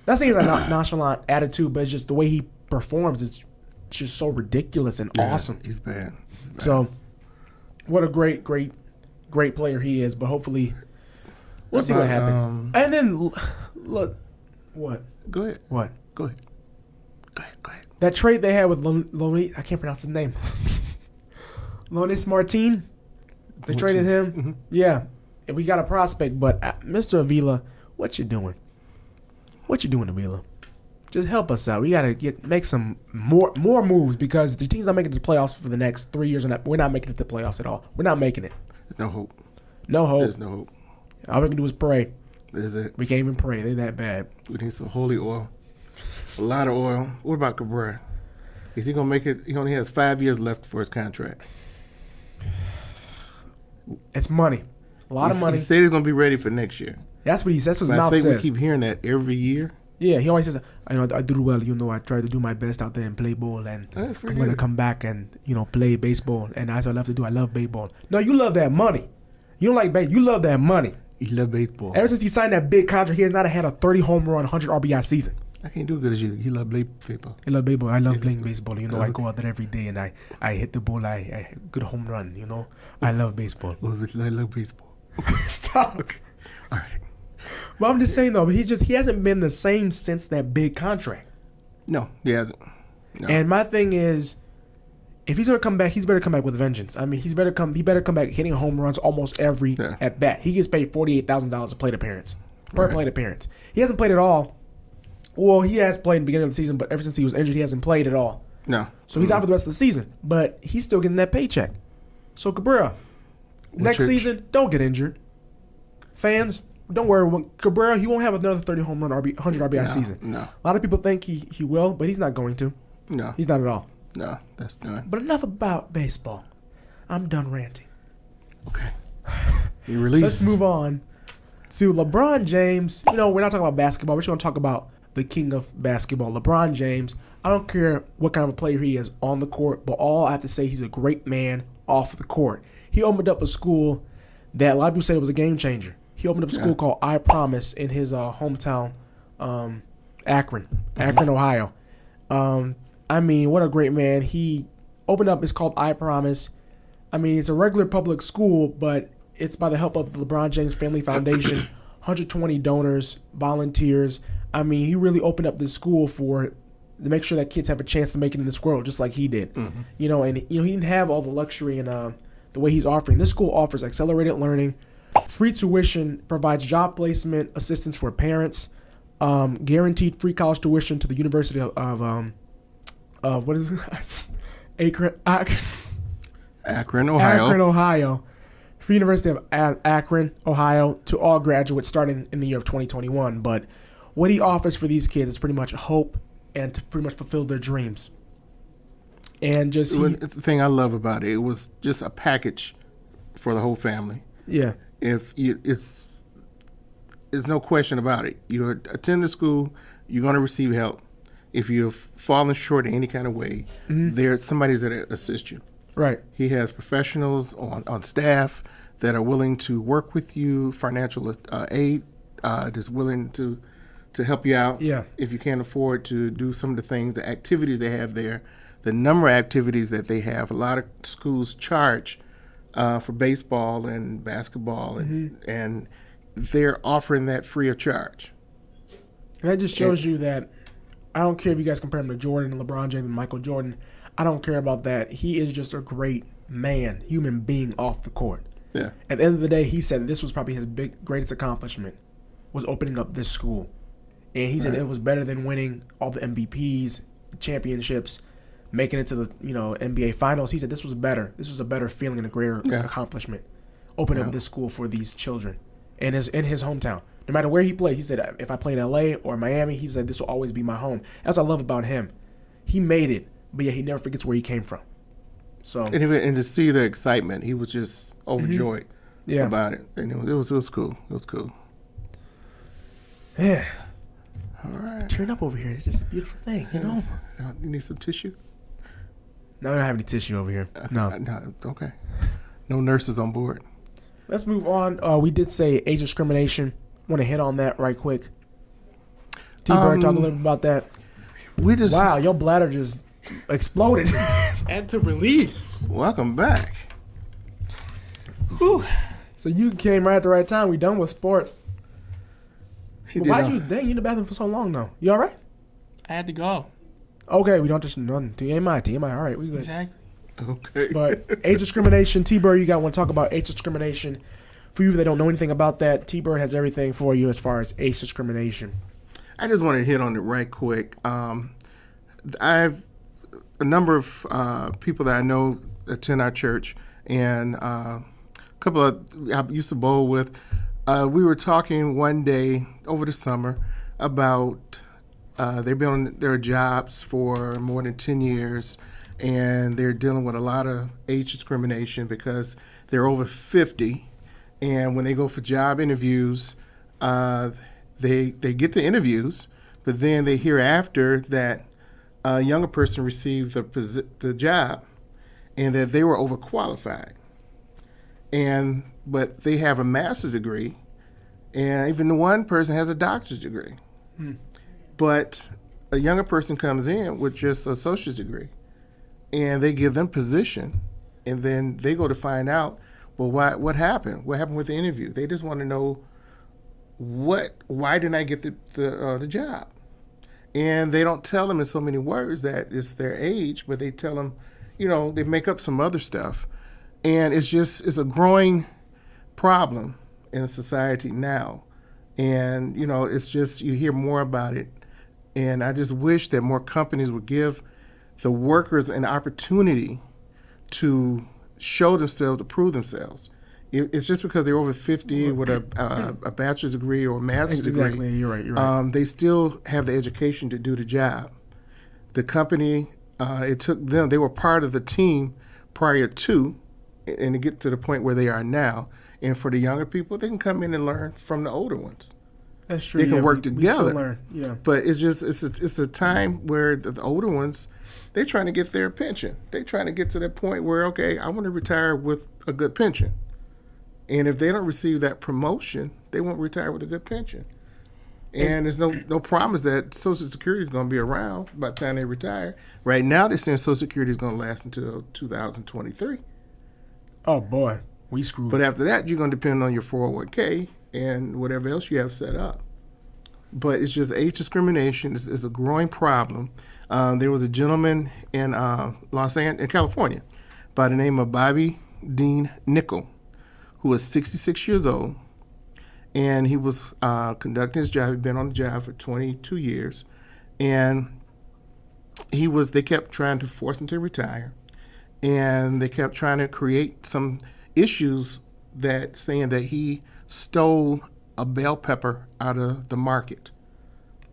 Speaker 2: not saying he's a nonchalant attitude, but it's just the way he performs. It's just so ridiculous and awesome.
Speaker 3: He's bad.
Speaker 2: So, what a great player he is. But hopefully, we'll see what happens. And then, look, what?
Speaker 3: Go ahead.
Speaker 2: What?
Speaker 3: Go ahead.
Speaker 2: That trade they had with Lonis, I can't pronounce his name. Lonis Martin. They traded him.
Speaker 3: Mm-hmm.
Speaker 2: Yeah. And we got a prospect, but Mr. Avila, what you doing? What you doing, Avila? Just help us out. We got to make some more moves because the team's not making it to the playoffs for the next 3 years. We're not making it to the playoffs at all. We're not making it.
Speaker 3: There's no hope.
Speaker 2: No hope.
Speaker 3: There's no hope.
Speaker 2: All we can do is pray.
Speaker 3: Is it?
Speaker 2: We can't even pray. They're that bad.
Speaker 3: We need some holy oil. A lot of oil. What about Cabrera? Is he going to make it? He only has 5 years left for his contract.
Speaker 2: It's money. A lot of money.
Speaker 3: He said he's going to be ready for next year.
Speaker 2: That's what he says. That's what his
Speaker 3: But
Speaker 2: mouth
Speaker 3: I think
Speaker 2: says.
Speaker 3: we keep hearing that every year.
Speaker 2: Yeah, he always says, I do well. I try to do my best out there and play ball, and I'm going to come back and, play baseball. And that's what I love to do. I love baseball. No, you love that money. You don't like baseball. You love that money.
Speaker 3: He love baseball.
Speaker 2: Ever since he signed that big contract, he has not had a 30 home run, 100 RBI season.
Speaker 3: I can't do as good as you. He love baseball.
Speaker 2: I love baseball. I love playing baseball. I go out there every day and I hit the ball. I good home run. I love baseball.
Speaker 3: I love baseball.
Speaker 2: Stop.
Speaker 3: All right.
Speaker 2: Well, I'm just saying though, he hasn't been the same since that big contract.
Speaker 3: No, he hasn't. No.
Speaker 2: And my thing is, if he's gonna come back, he's better come back with vengeance. I mean, he better come back hitting home runs almost every at bat. He gets paid $48,000 a plate appearance per plate appearance. He hasn't played at all. Well, he has played in the beginning of the season, but ever since he was injured, he hasn't played at all.
Speaker 3: No.
Speaker 2: So he's out for the rest of the season, but he's still getting that paycheck. So Cabrera, next season, don't get injured. Fans, don't worry. Cabrera, he won't have another 30 home run, 100 RBI season.
Speaker 3: No.
Speaker 2: A lot of people think he will, but he's not going to.
Speaker 3: No.
Speaker 2: He's not at all.
Speaker 3: No, that's done.
Speaker 2: But enough about baseball. I'm done ranting.
Speaker 3: Okay. He released.
Speaker 2: Let's move on to LeBron James. We're not talking about basketball. We're just going to talk about the king of basketball, LeBron James. I don't care what kind of a player he is on the court, but all I have to say, he's a great man off the court. He opened up a school that a lot of people said it was a game changer. He opened up a school called I Promise in his hometown, Akron, Ohio. I mean, what a great man. He opened up, it's called I Promise. I mean, it's a regular public school, but it's by the help of the LeBron James Family Foundation, 120 donors, volunteers. I mean, he really opened up this school to make sure that kids have a chance to make it in this world, just like he did. Mm-hmm. And he didn't have all the luxury and the way he's offering. This school offers accelerated learning, free tuition, provides job placement assistance for parents, guaranteed free college tuition to the University of what is it? Akron,
Speaker 3: Ohio.
Speaker 2: Ohio. For University of Akron, Ohio, to all graduates starting in the year of 2021. But what he offers for these kids is pretty much hope and to pretty much fulfill their dreams. And just
Speaker 3: The thing I love about it was just a package for the whole family.
Speaker 2: Yeah.
Speaker 3: There's no question about it. You attend the school, you're going to receive help. If you've fallen short in any kind of way, there's somebody that assist you.
Speaker 2: Right.
Speaker 3: He has professionals on staff that are willing to work with you, financial aid that's willing to help you out.
Speaker 2: Yeah.
Speaker 3: If you can't afford to do some of the things, the activities they have there, the number of activities that they have. A lot of schools charge for baseball and basketball, and they're offering that free of charge.
Speaker 2: And that just shows you that I don't care if you guys compare him to Jordan, LeBron James, and Michael Jordan. I don't care about that. He is just a great man, human being off the court.
Speaker 3: Yeah.
Speaker 2: At the end of the day, he said this was probably his greatest accomplishment, was opening up this school. And he said it was better than winning all the MVPs, championships, making it to the NBA Finals. He said this was better. This was a better feeling and a greater accomplishment, opening up this school for these children. And in his hometown. No matter where he played, he said, if I play in LA or Miami, he said, this will always be my home. That's what I love about him. He made it, but yet he never forgets where he came from. So
Speaker 3: and to see the excitement, he was just overjoyed about it. And it was cool. It was cool.
Speaker 2: Yeah.
Speaker 3: All right.
Speaker 2: Turn up over here. It's just a beautiful thing, you know?
Speaker 3: You need some tissue?
Speaker 2: No, I don't have any tissue over here. No.
Speaker 3: Okay. No nurses on board.
Speaker 2: Let's move on. We did say age discrimination. Want to hit on that right quick? T-Bird, talk a little bit about that. Wow, your bladder just exploded.
Speaker 4: And to release.
Speaker 3: Welcome back.
Speaker 4: Whew.
Speaker 2: So you came right at the right time. We done with sports. Why'd you in the bathroom for so long, though? You all right?
Speaker 4: I had to go.
Speaker 2: Okay, we don't just nothing. TMI. All right, we good.
Speaker 4: Exactly.
Speaker 3: Okay.
Speaker 2: But age discrimination, T-Bird, you want to talk about age discrimination. For you that don't know anything about that, T-Bird has everything for you as far as age discrimination.
Speaker 3: I just want to hit on it right quick. I have a number of people that I know attend our church, and a couple of I used to bowl with. We were talking one day over the summer about they've been on their jobs for more than 10 years, and they're dealing with a lot of age discrimination because they're over 50. And when they go for job interviews, they get the interviews, but then they hear after that a younger person received the job and that they were overqualified. But they have a master's degree, and even the one person has a doctor's degree. But a younger person comes in with just an associate's degree, and they give them position, and then they go to find out, well, what happened? What happened with the interview? They just want to know why didn't I get the job? And they don't tell them in so many words that it's their age, but they tell them, they make up some other stuff. And it's a growing problem in society now. And, it's just, you hear more about it. And I just wish that more companies would give the workers an opportunity to show themselves, to prove themselves. It's just because they're over 50 with a bachelor's degree or a master's degree.
Speaker 2: Exactly, you're right.
Speaker 3: They still have the education to do the job. The company, it took them, they were part of the team prior to, and to get to the point where they are now. And for the younger people, they can come in and learn from the older ones.
Speaker 2: That's true.
Speaker 3: They can work together.
Speaker 2: We still learn. Yeah.
Speaker 3: But it's a time where the older ones, they're trying to get their pension. They're trying to get to that point where, okay, I want to retire with a good pension. And if they don't receive that promotion, they won't retire with a good pension. And there's no promise that Social Security is going to be around by the time they retire. Right now, they're saying Social Security is going to last until 2023.
Speaker 2: Oh, boy. We screwed.
Speaker 3: But after that, you're going to depend on your 401k and whatever else you have set up. But it's just age discrimination is a growing problem. There was a gentleman in California, by the name of Bobby Dean Nickel, who was 66 years old, and he was conducting his job. He'd been on the job for 22 years, and they kept trying to force him to retire, and they kept trying to create some issues that saying that he stole a bell pepper out of the market,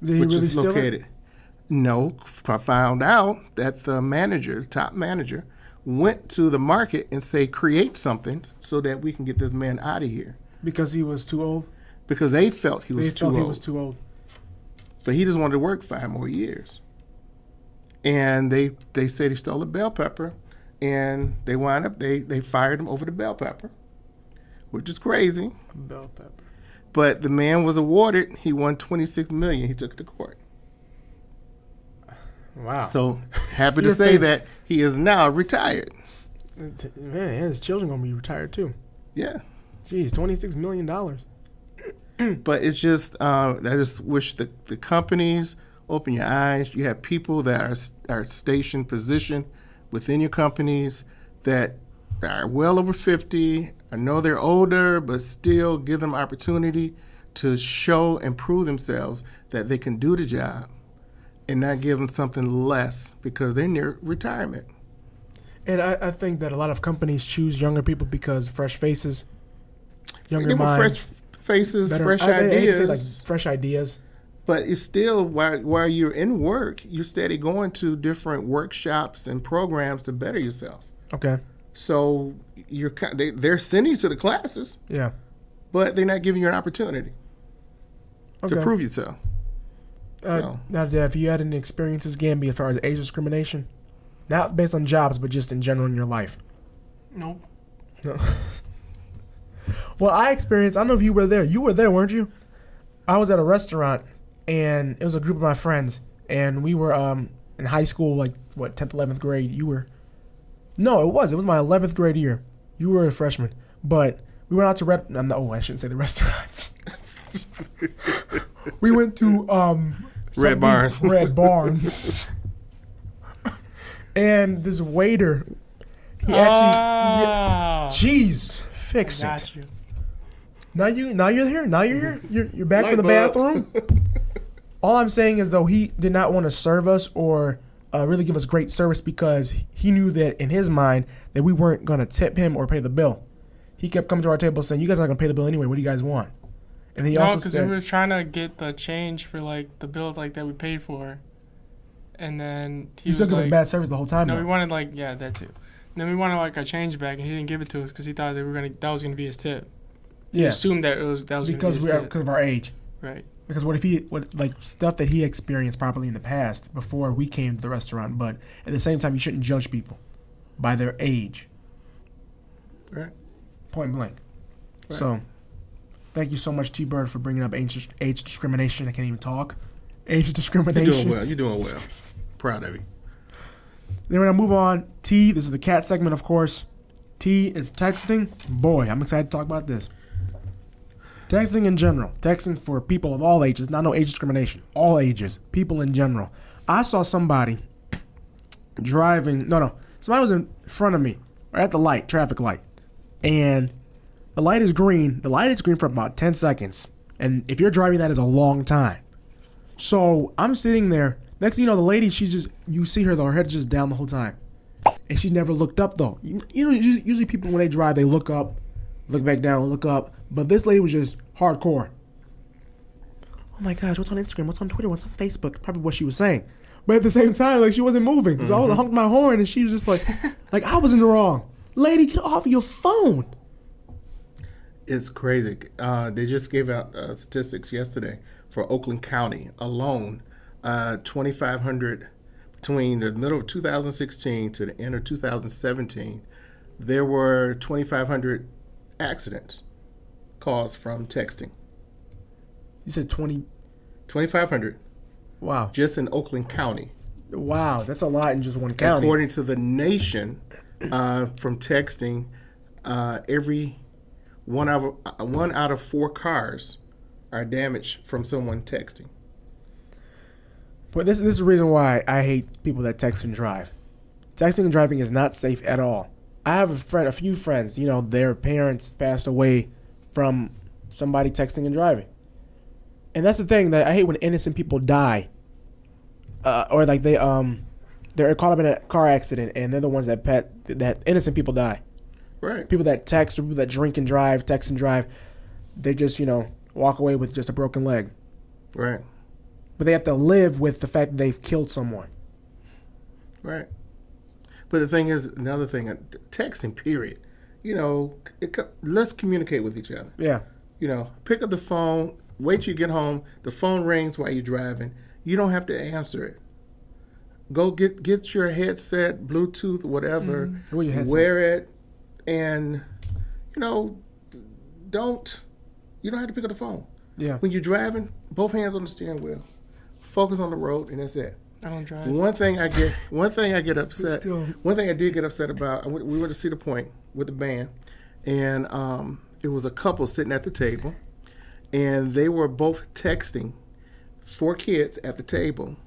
Speaker 2: Did he
Speaker 3: which
Speaker 2: really
Speaker 3: is
Speaker 2: steal
Speaker 3: located. No, I found out that the manager, top manager, went to the market and say, create something so that we can get this man out of here.
Speaker 2: Because he was too old?
Speaker 3: Because they felt he was too old.
Speaker 2: He was too old.
Speaker 3: But he just wanted to work 5 more years. And they said he stole a bell pepper, and they wound up, they fired him over the bell pepper, which is crazy.
Speaker 2: Bell pepper.
Speaker 3: But the man was awarded, he won $26 million. He took it to court.
Speaker 2: Wow.
Speaker 3: So happy to
Speaker 2: Your
Speaker 3: say
Speaker 2: face.
Speaker 3: that he is now retired.
Speaker 2: Man, his children going to be retired too.
Speaker 3: Yeah.
Speaker 2: Jeez, $26 million.
Speaker 3: But it's just, I just wish the companies open your eyes. You have people that are stationed, positioned within your companies that are well over 50. I know they're older, but still give them opportunity to show and prove themselves that they can do the job, and not give them something less because they're near retirement.
Speaker 2: And I think that a lot of companies choose younger people because fresh faces, younger
Speaker 3: Give them
Speaker 2: minds.
Speaker 3: fresh faces,
Speaker 2: better,
Speaker 3: fresh
Speaker 2: I hate to
Speaker 3: ideas.
Speaker 2: say like fresh ideas.
Speaker 3: But it's still, while you're in work, you're steady going to different workshops and programs to better yourself.
Speaker 2: Okay.
Speaker 3: So they're sending you to the classes,
Speaker 2: Yeah.
Speaker 3: but they're not giving you an opportunity
Speaker 2: Okay.
Speaker 3: to prove yourself. So.
Speaker 2: Now, have you had any experiences, Gamby, as far as age discrimination? Not based on jobs, but just in general in your life.
Speaker 4: Nope.
Speaker 2: No. Well, I experienced, I don't know if you were there. You were there, weren't you? I was at a restaurant, and it was a group of my friends, and we were in high school, like, 10th, 11th grade. You were... No, it was my 11th grade year. You were a freshman. But we went out to I shouldn't say the restaurants. We went to
Speaker 3: Red Barns.
Speaker 2: Red Barns. And this waiter, he jeez, fix
Speaker 4: Got
Speaker 2: it.
Speaker 4: you.
Speaker 2: Now you're here. Now you're here. You're back
Speaker 3: Light
Speaker 2: from the
Speaker 3: bulb.
Speaker 2: bathroom. All I'm saying is though he did not want to serve us or really give us great service because he knew that in his mind that we weren't gonna tip him or pay the bill. He kept coming to our table saying, "You guys are not gonna pay the bill anyway. What do you guys want?" And he
Speaker 4: No,
Speaker 2: also
Speaker 4: because
Speaker 2: said,
Speaker 4: we were trying to get the change for like the bill like that we paid for, and then
Speaker 2: he still
Speaker 4: was
Speaker 2: gave us
Speaker 4: like,
Speaker 2: bad service the whole time.
Speaker 4: no,
Speaker 2: though.
Speaker 4: we wanted like that too. And then we wanted like a change back, and he didn't give it to us because he thought that that was gonna be his tip. He
Speaker 2: Yeah,
Speaker 4: assumed that was
Speaker 2: because
Speaker 4: gonna be his tip.
Speaker 2: of our age.
Speaker 4: Right.
Speaker 2: Because what like stuff that he experienced probably in the past before we came to the restaurant, but at the same time you shouldn't judge people by their age.
Speaker 3: Right.
Speaker 2: Point blank.
Speaker 3: Right.
Speaker 2: So, thank you so much, T-Bird, for bringing up age discrimination. I can't even talk. Age discrimination.
Speaker 3: You're doing well. Proud of you.
Speaker 2: Then when I move on, T, this is the cat segment, of course. T is texting. Boy, I'm excited to talk about this. Texting in general. Texting for people of all ages. Not no age discrimination. All ages. People in general. I saw somebody driving. Somebody was in front of me. Or at the light, traffic light. And the light is green. The light is green for about 10 seconds. And if you're driving, that is a long time. So I'm sitting there. Next thing you know, the lady, you see her though, her head's just down the whole time. And she never looked up though. You know, usually people when they drive, they look up, look back down, look up. But this lady was just hardcore. Oh my gosh, what's on Instagram? What's on Twitter? What's on Facebook? Probably what she was saying. But at the same time, like she wasn't moving. So I was honked my horn and she was just like I was in the wrong. Lady, get off of your phone.
Speaker 3: It's crazy. They just gave out statistics yesterday for Oakland County alone. 2,500 between the middle of 2016 to the end of 2017. There were 2,500 accidents caused from texting.
Speaker 2: You said 20.
Speaker 3: 2,500
Speaker 2: Wow.
Speaker 3: just in Oakland County.
Speaker 2: Wow, that's a lot in just one county.
Speaker 3: According to the nation, from texting, every one out of 4 cars are damaged from someone texting.
Speaker 2: But this is the reason why I hate people that text and drive. Texting and driving is not safe at all. I have a few friends, their parents passed away from somebody texting and driving. And that's the thing that I hate when innocent people die. Or like they they're caught up in a car accident, and they're the ones that innocent people die.
Speaker 3: Right.
Speaker 2: People that text or people that drink and drive, text and drive, they just, walk away with just a broken leg.
Speaker 3: Right.
Speaker 2: But they have to live with the fact that they've killed someone.
Speaker 3: Right. But the thing is, another thing, texting, period. Let's communicate with each other.
Speaker 2: Yeah.
Speaker 3: Pick up the phone, wait till you get home, the phone rings while you're driving. You don't have to answer it. Go get your headset, Bluetooth, whatever, wear it, and, you don't have to pick up the phone.
Speaker 2: Yeah.
Speaker 3: When you're driving, both hands on the steering wheel, focus on the road, and that's it.
Speaker 4: I don't drive.
Speaker 3: One thing I get upset. One thing I did get upset about. We went to see the point with the band, and it was a couple sitting at the table, and they were both texting. 4 kids at the table.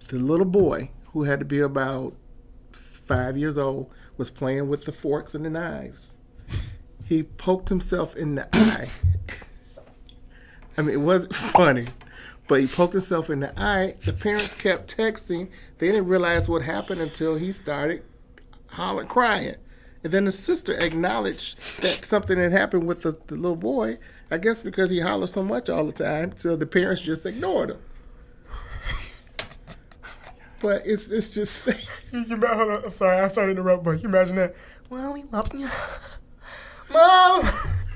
Speaker 3: The little boy, who had to be about 5 years old, was playing with the forks and the knives. He poked himself in the eye. I mean, it wasn't funny. But he poked himself in the eye. The parents kept texting. They didn't realize what happened until he started hollering, crying. And then the sister acknowledged that something had happened with the little boy. I guess because he hollered so much all the time, so the parents just ignored him. But it's just...
Speaker 2: I'm sorry to interrupt, but you imagine that? Well, we love you. Mom!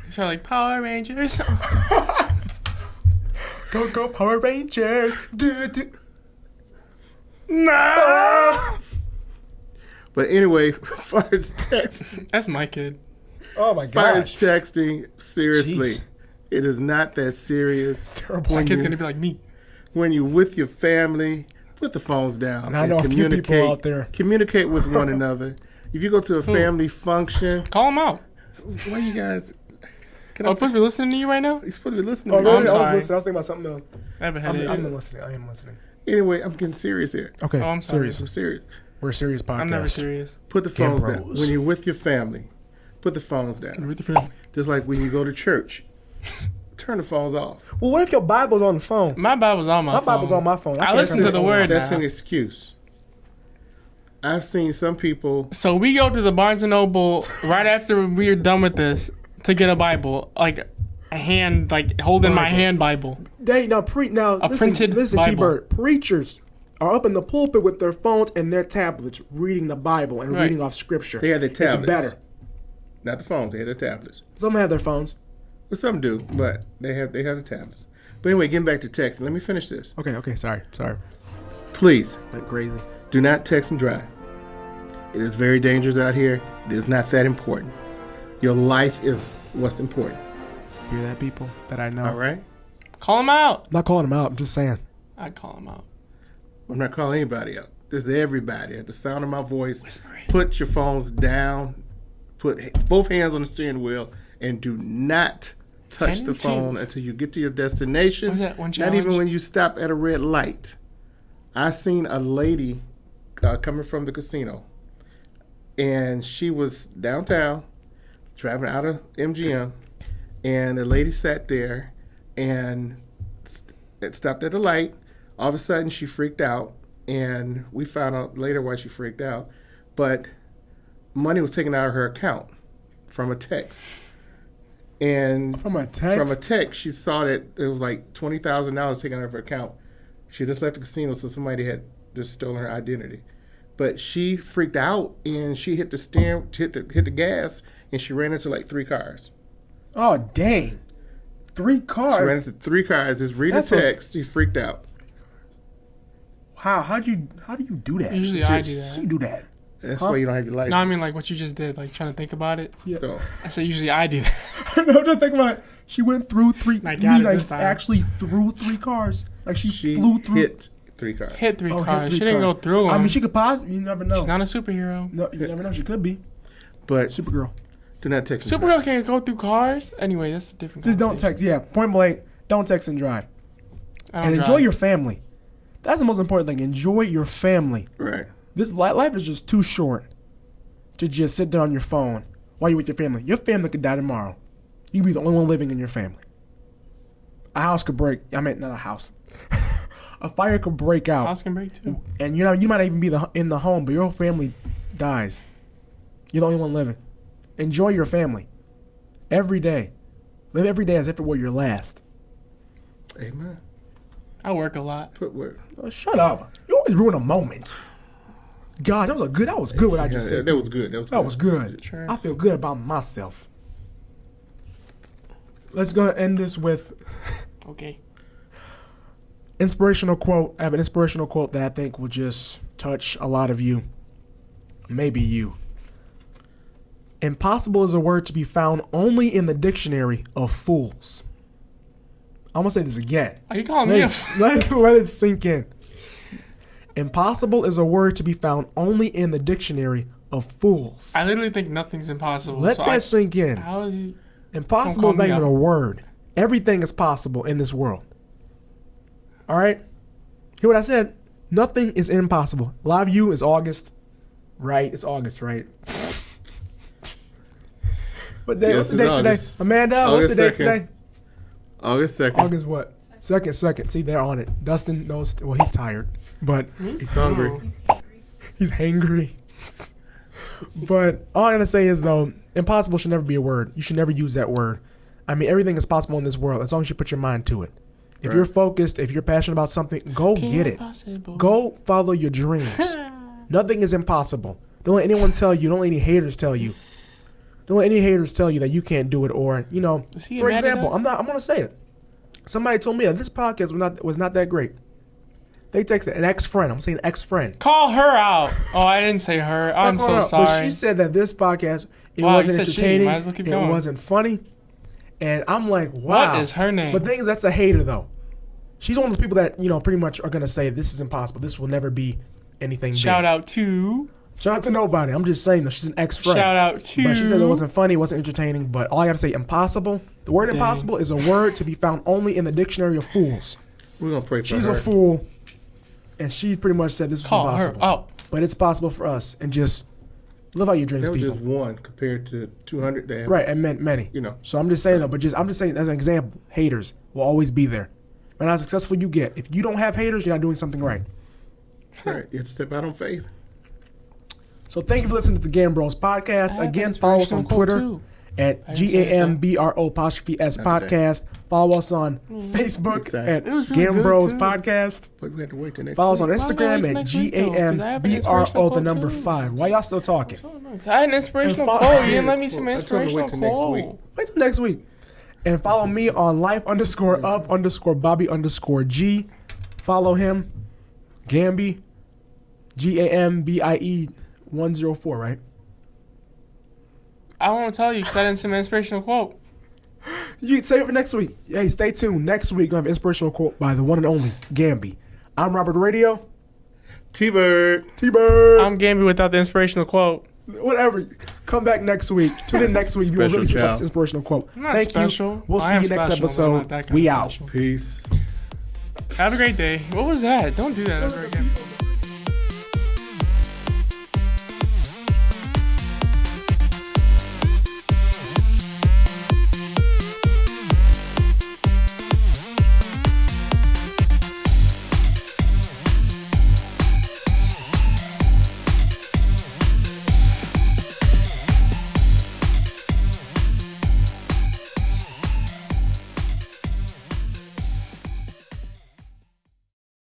Speaker 4: It's like Power Rangers.
Speaker 2: Go Power Rangers.
Speaker 4: No.
Speaker 3: But anyway, as far as texting.
Speaker 4: That's my kid.
Speaker 2: Oh my
Speaker 3: As far as
Speaker 2: gosh.
Speaker 3: texting, seriously,
Speaker 2: Jeez.
Speaker 3: it is not that serious.
Speaker 2: It's terrible.
Speaker 4: My kid's going to be like me.
Speaker 3: When you're with your family, put the phones down.
Speaker 2: And I know a few people out there.
Speaker 3: Communicate with one another. If you go to a family function,
Speaker 4: Call him out.
Speaker 3: why you guys... Can
Speaker 4: I'm supposed to be listening to you right now?
Speaker 3: You're supposed to be listening
Speaker 2: Oh,
Speaker 3: to me.
Speaker 2: really?
Speaker 4: I'm
Speaker 2: I was
Speaker 4: sorry.
Speaker 2: listening. I was thinking about something else.
Speaker 4: I have a headache.
Speaker 2: I'm listening. I am listening.
Speaker 3: Anyway, I'm getting serious here.
Speaker 2: Okay,
Speaker 4: Oh, I'm sorry.
Speaker 2: serious.
Speaker 3: I'm serious.
Speaker 2: We're a serious podcast.
Speaker 4: I'm never serious.
Speaker 3: Put the phones down.
Speaker 2: Gambros.
Speaker 3: When you're with your family, put the phones down.
Speaker 4: With the family.
Speaker 3: Just like when you go to church, turn the phones off.
Speaker 2: Well, what if your Bible's on the phone?
Speaker 4: My Bible's on my phone.
Speaker 2: My Bible's on my phone.
Speaker 4: I
Speaker 2: can't
Speaker 4: listen
Speaker 2: turn
Speaker 4: to the
Speaker 2: phone
Speaker 4: word
Speaker 2: off.
Speaker 3: That's
Speaker 4: now.
Speaker 3: an excuse. I've seen some people...
Speaker 4: So we go to the Barnes & Noble right after we're done with this to get a Bible. Like a hand, like holding my hand Bible.
Speaker 2: Now,
Speaker 4: printed
Speaker 2: listen,
Speaker 4: Bible.
Speaker 2: T-Bird. Preachers are up in the pulpit with their phones and their tablets, reading the Bible and
Speaker 4: Right.
Speaker 2: reading off Scripture.
Speaker 3: They have their tablets.
Speaker 2: It's better.
Speaker 3: Not the phones. They have their tablets.
Speaker 2: Some have their phones.
Speaker 3: Well, some do, but they have the tablets. But anyway, getting back to texting. Let me finish this.
Speaker 2: Okay. Sorry.
Speaker 3: Please,
Speaker 2: Like crazy.
Speaker 3: do not text and drive. It is very dangerous out here. It is not that important. Your life is what's important.
Speaker 2: Hear that, people that I know?
Speaker 3: All right?
Speaker 4: Call him out.
Speaker 2: I'm not calling them out. I'm just saying.
Speaker 4: I'd call him out.
Speaker 3: I'm not calling anybody out. This is everybody. At the sound of my voice,
Speaker 4: Whispering.
Speaker 3: put your phones down. Put both hands on the steering wheel and do not touch
Speaker 4: 10
Speaker 3: the
Speaker 4: and
Speaker 3: phone
Speaker 4: 2.
Speaker 3: until you get to your destination.
Speaker 4: What's that, one
Speaker 3: Not even
Speaker 4: challenge?
Speaker 3: when you stop at a red light. I seen a lady coming from the casino, and she was downtown driving out of MGM, and the lady sat there and stopped at the light. All of a sudden, she freaked out, and we found out later why she freaked out. But money was taken out of her account from a text. And
Speaker 2: From a text?
Speaker 3: she saw that it was like $20,000 taken out of her account. She just left the casino, so somebody had just stolen her identity. But she freaked out, and she hit the steering, hit the gas, and she ran into like 3 cars.
Speaker 2: Oh, dang. 3 cars?
Speaker 3: She ran into 3 cars. Just read the
Speaker 2: That's a-
Speaker 3: text. She freaked out.
Speaker 2: Wow, how do you do that?
Speaker 4: Usually I do
Speaker 2: How
Speaker 4: that.
Speaker 2: you do that?
Speaker 3: That's
Speaker 2: Huh?
Speaker 3: why you don't have your license.
Speaker 4: No, I mean like what you just did, like trying to think about it.
Speaker 2: Yeah.
Speaker 3: So,
Speaker 4: I say usually I do that.
Speaker 2: No, just think about it. She went through 3.
Speaker 4: I
Speaker 2: you
Speaker 4: got
Speaker 2: mean
Speaker 4: it this time.
Speaker 2: actually through 3 cars. Like she
Speaker 3: she
Speaker 2: flew through.
Speaker 3: hit 3 cars.
Speaker 4: Hit 3
Speaker 2: hit
Speaker 4: cars.
Speaker 2: 3
Speaker 4: She didn't go
Speaker 2: cars.
Speaker 4: through them.
Speaker 2: I mean, she could possibly. You never know.
Speaker 4: She's not a superhero.
Speaker 2: No, you never know. She could be.
Speaker 3: But
Speaker 2: Supergirl.
Speaker 3: do not text. and
Speaker 4: Superhero can't go through cars. Anyway, that's a different
Speaker 2: Just don't
Speaker 4: conversation.
Speaker 2: text. Yeah, point blank. Don't text and drive.
Speaker 4: I don't
Speaker 2: And enjoy
Speaker 4: drive.
Speaker 2: your family. That's the most important thing. Enjoy your family.
Speaker 3: drive. Right.
Speaker 2: This life is just too short to just sit there on your phone while you're with your family. Your family could die tomorrow. You could be the only one living in your family. A house could break. I mean, not a house. A fire could break out.
Speaker 4: House can break too.
Speaker 2: And you might even be in the home, but your whole family dies. You're the only one living. Enjoy your family. Every day. Live every day as if it were your last.
Speaker 3: Amen.
Speaker 4: I work a lot.
Speaker 3: Put work.
Speaker 2: Oh, shut up. You always ruin a moment. God, that was good what I just said.
Speaker 3: That was good.
Speaker 2: That was good.
Speaker 4: Sure.
Speaker 2: I feel good about myself. Let's go end this with
Speaker 4: Okay.
Speaker 2: inspirational quote. I have an inspirational quote that I think will just touch a lot of you. Maybe you. Impossible is a word to be found only in the dictionary of fools. I'm going to say this again.
Speaker 4: Are you calling me a
Speaker 2: Let it sink in. Impossible is a word to be found only in the dictionary of fools.
Speaker 4: I literally think nothing's impossible.
Speaker 2: Let that sink in.
Speaker 4: How is he?
Speaker 2: Impossible is not even a word. Everything is possible in this world. All right? Hear what I said? Nothing is impossible. A lot of you is August. Right? It's August, right? What day? What's the date today? Amanda, what's the date today?
Speaker 3: August 2nd.
Speaker 2: August what? Second. See, they're on it. Dustin knows. Well, he's tired, but
Speaker 3: He's hungry.
Speaker 2: he's hangry. But all I'm gonna say is though, impossible should never be a word. You should never use that word. I mean, everything is possible in this world as long as you put your mind to it. If you're focused, if you're passionate about something, go get it. Go follow your dreams. Nothing is impossible. Don't let anyone tell you. Don't let any haters tell you. Don't let any haters tell you that you can't do it, or for example, I'm gonna say it. Somebody told me that this podcast was not that great. They texted an ex-friend. I'm saying ex-friend.
Speaker 4: Call her out. Oh, I didn't say her. I'm so sorry.
Speaker 2: But she said that this podcast wasn't entertaining.
Speaker 4: Might as well keep
Speaker 2: it
Speaker 4: going.
Speaker 2: Wasn't funny, and I'm like, wow.
Speaker 4: What is her name?
Speaker 2: But the thing is, that's a hater though. She's one of the people that pretty much are gonna say this is impossible. This will never be anything.
Speaker 4: Shout out to
Speaker 2: nobody. I'm just saying that she's an ex-friend.
Speaker 4: Shout out to.
Speaker 2: But she said it wasn't funny, it wasn't entertaining. But all I gotta say, impossible. The word impossible is a word to be found only in the dictionary of fools.
Speaker 3: We're gonna pray for her.
Speaker 2: She's a fool, and she pretty much said this was
Speaker 4: Call
Speaker 2: impossible.
Speaker 4: her out.
Speaker 2: But it's possible for us, and just live out your dreams,
Speaker 3: That was
Speaker 2: people.
Speaker 3: just one compared to 200 that have.
Speaker 2: Right, and many. So I'm just saying though. But I'm just saying as an example, haters will always be there. No matter how successful you get, if you don't have haters, you're not doing something right.
Speaker 3: Right, you have to step out on faith.
Speaker 2: So thank you for listening to the Gambros podcast. Again, follow us on Twitter at GAMBRO_S podcast. Follow us on Facebook at Gambros podcast.
Speaker 3: But we have to wait till next
Speaker 2: Follow us
Speaker 3: week.
Speaker 2: on Instagram at GAMBRO5. Why y'all still talking?
Speaker 4: I had an inspirational quote. You didn't let me some inspirational quote.
Speaker 2: Wait till next week. And follow me on life_of_Bobby_G. Follow him, Gamby, GAMBIE 104, right?
Speaker 4: I won't tell you because I didn't see my inspirational quote.
Speaker 2: You save it for next week. Hey, stay tuned. Next week, we're going to have an inspirational quote by the one and only Gamby. I'm Robert Radio.
Speaker 3: T-Bird.
Speaker 4: I'm Gamby without the inspirational quote.
Speaker 2: Whatever. Come back next week. Tune in next week. You will really get this inspirational quote.
Speaker 4: Thank you.
Speaker 2: We'll see you next episode. We out.
Speaker 3: Peace.
Speaker 4: Have a great day. What was that? Don't do that ever again.